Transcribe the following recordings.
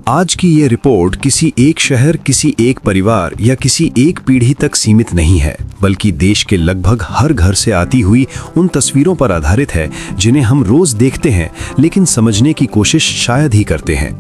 आज की ये रिपोर्ट किसी एक शहर, किसी एक परिवार या किसी एक पीढ़ी तक सीमित नहीं है, बल्कि देश के लगभग हर घर से आती हुई उन तस्वीरों पर आधारित है जिन्हें हम रोज देखते हैं लेकिन समझने की कोशिश शायद ही करते हैं।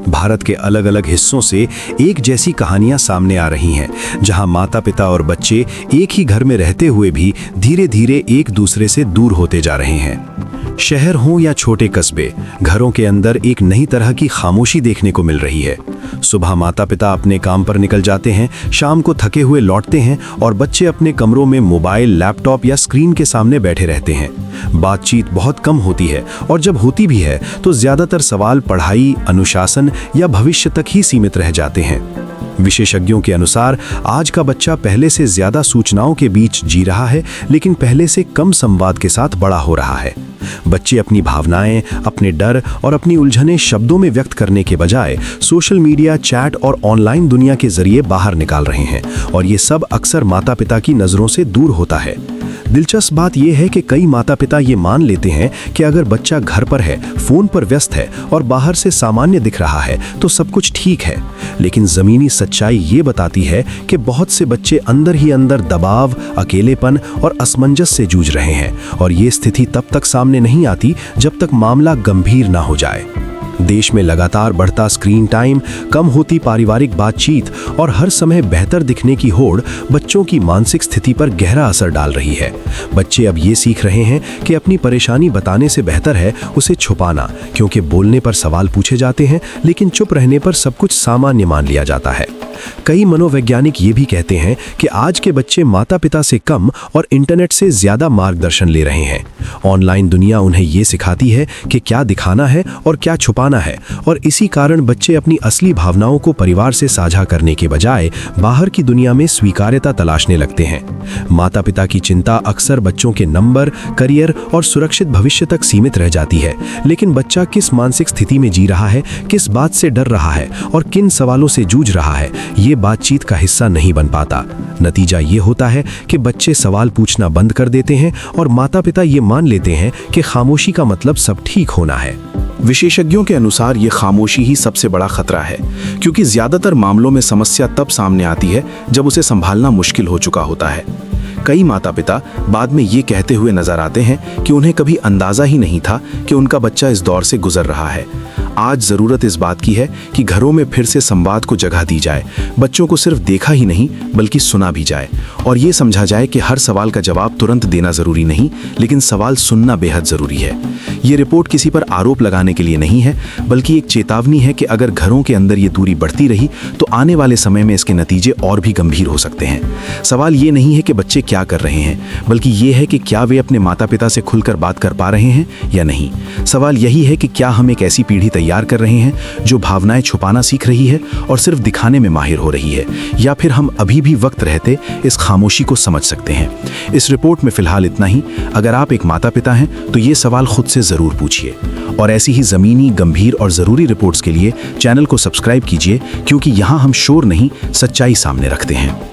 भारत के अलग अलग हिस्सों से एक जैसी कहानियां सामने आ रही हैं, जहां माता पिता और बच्चे एक ही घर में रहते हुए भी धीरे धीरे एक दूसरे से दूर होते जा रहे हैं। शहर हों या छोटे कस्बे, घरों के अंदर एक नई तरह की खामोशी देखने को मिल रही है। सुबह माता पिता अपने काम पर निकल जाते हैं, शाम को थके हुए लौटते हैं और बच्चे अपने कमरों में मोबाइल, लैपटॉप या स्क्रीन के सामने बैठे रहते हैं। बातचीत बहुत कम होती है और जब होती भी है तो ज्यादातर सवाल पढ़ाई, अनुशासन या भविष्य तक ही सीमित रह जाते हैं। विशेषज्ञों के अनुसार आज का बच्चा पहले से ज्यादा सूचनाओं के बीच जी रहा है, लेकिन पहले से कम संवाद के साथ बड़ा हो रहा है। बच्चे अपनी भावनाएं, अपने डर और अपनी उलझनें शब्दों में व्यक्त करने के बजाय सोशल मीडिया, चैट और ऑनलाइन दुनिया के जरिए बाहर निकाल रहे हैं, और ये सब अक्सर माता पिता की नजरों से दूर होता है। दिलचस्प बात यह है कि कई माता पिता ये मान लेते हैं कि अगर बच्चा घर पर है, फोन पर व्यस्त है और बाहर से सामान्य दिख रहा है तो सब कुछ ठीक है। लेकिन जमीनी सच्चाई ये बताती है कि बहुत से बच्चे अंदर ही अंदर दबाव, अकेलेपन और असमंजस से जूझ रहे हैं, और ये स्थिति तब तक सामने नहीं आती जब तक मामला गंभीर ना हो जाए। देश में लगातार बढ़ता स्क्रीन टाइम, कम होती पारिवारिक बातचीत और हर समय बेहतर दिखने की होड़ बच्चों की मानसिक स्थिति पर गहरा असर डाल रही है। बच्चे अब ये सीख रहे हैं कि अपनी परेशानी बताने से बेहतर है उसे छुपाना, क्योंकि बोलने पर सवाल पूछे जाते हैं लेकिन चुप रहने पर सब कुछ सामान्य मान लिया जाता है। कई मनोवैज्ञानिक ये भी कहते हैं कि आज के बच्चे माता पिता से कम और इंटरनेट से ज्यादा मार्गदर्शन ले रहे हैं। ऑनलाइन दुनिया उन्हें ये सिखाती है कि क्या दिखाना है और क्या छुपाना है, और इसी कारण बच्चे अपनी असली भावनाओं को परिवार से साझा करने के बजाय बाहर की दुनिया में स्वीकार्यता तलाशने लगते हैं। माता पिता की चिंता अक्सर बच्चों के नंबर, करियर और सुरक्षित भविष्य तक सीमित रह जाती है, लेकिन बच्चा किस मानसिक स्थिति में जी रहा है, किस बात से डर रहा है और किन सवालों से जूझ रहा है, ये बातचीत का हिस्सा नहीं बन पाता। नतीजा ये होता है कि बच्चे सवाल पूछना बंद कर देते हैं और माता पिता ये मान लेते हैं कि खामोशी का मतलब सब ठीक होना है। विशेषज्ञों के अनुसार ये खामोशी ही सबसे बड़ा खतरा है, क्योंकि ज्यादातर मामलों में समस्या तब सामने आती है जब उसे संभालना मुश्किल हो चुका होता है। कई माता पिता बाद में ये कहते हुए नजर आते हैं कि उन्हें कभी अंदाजा ही नहीं था कि उनका बच्चा इस दौर से गुजर रहा है। आज जरूरत इस बात की है कि घरों में फिर से संवाद को जगह दी जाए, बच्चों को सिर्फ देखा ही नहीं बल्कि सुना भी जाए, और ये समझा जाए कि हर सवाल का जवाब तुरंत देना जरूरी नहीं, लेकिन सवाल सुनना बेहद जरूरी है। ये रिपोर्ट किसी पर आरोप लगाने के लिए नहीं है, बल्कि एक चेतावनी है कि अगर घरों के अंदर ये दूरी बढ़ती रही तो आने वाले समय में इसके नतीजे और भी गंभीर हो सकते हैं। सवाल ये नहीं है कि बच्चे क्या कर रहे हैं, बल्कि ये है कि क्या वे अपने माता पिता से खुलकर बात कर पा रहे हैं या नहीं। सवाल यही है कि क्या हम एक ऐसी पीढ़ी तैयार कर रहे हैं जो भावनाएं छुपाना सीख रही है और सिर्फ दिखाने में माहिर हो रही है, या फिर हम अभी भी वक्त रहते इस खामोशी को समझ सकते हैं। इस रिपोर्ट में फिलहाल इतना ही। अगर आप एक माता पिता हैं तो ये सवाल खुद से जरूर पूछिए, और ऐसी ही जमीनी, गंभीर और जरूरी रिपोर्ट्स के लिए चैनल को सब्सक्राइब कीजिए, क्योंकि यहाँ हम शोर नहीं, सच्चाई सामने रखते हैं।